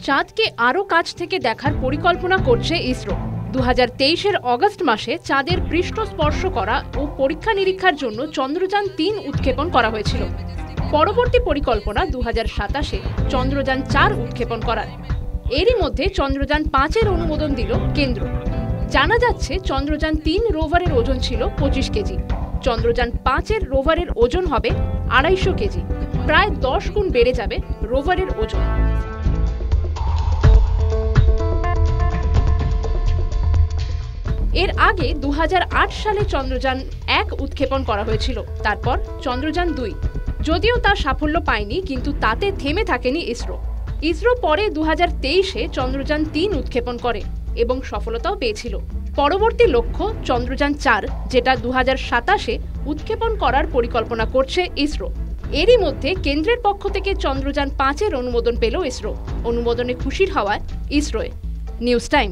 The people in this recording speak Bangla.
চাঁদকে আরও কাছ থেকে দেখার পরিকল্পনা করছে ইসরো। 2023-এর অগস্ট মাসে চাঁদের পৃষ্ঠ স্পর্শ করা ও পরীক্ষা নিরীক্ষার জন্য চন্দ্রযান-3 উৎক্ষেপণ করা হয়েছিল। পরবর্তী পরিকল্পনা 2027-এ চন্দ্রযান-4 উৎক্ষেপণ করার। এরই মধ্যে চন্দ্রযান-5-এর অনুমোদন দিল কেন্দ্র। জানা যাচ্ছে চন্দ্রযান-3 রোভারের ওজন ছিল 25 কেজি, চন্দ্রযান-5-এর রোভারের ওজন হবে 250 কেজি। প্রায় 10 গুণ বেড়ে যাবে রোভারের ওজন। এর আগে 2008 সালে চন্দ্রযান-1 উৎক্ষেপণ করা হয়েছিল, তারপর চন্দ্রযান-2। যদিও তা সাফল্য পায়নি, কিন্তু তাতে থেমে থাকেনি ইসরো। ইসরো পরে 2023-এ চন্দ্রযান-3 উৎক্ষেপণ করে এবং সফলতাও পেয়েছিল। পরবর্তী লক্ষ্য চন্দ্রযান-4, যেটা 2027-এ উৎক্ষেপণ করার পরিকল্পনা করছে ইসরো। এরই মধ্যে কেন্দ্রের পক্ষ থেকে চন্দ্রযান-5-এর অনুমোদন পেল ইসরো। অনুমোদনে খুশির হাওয়া ইসরোয়। News time.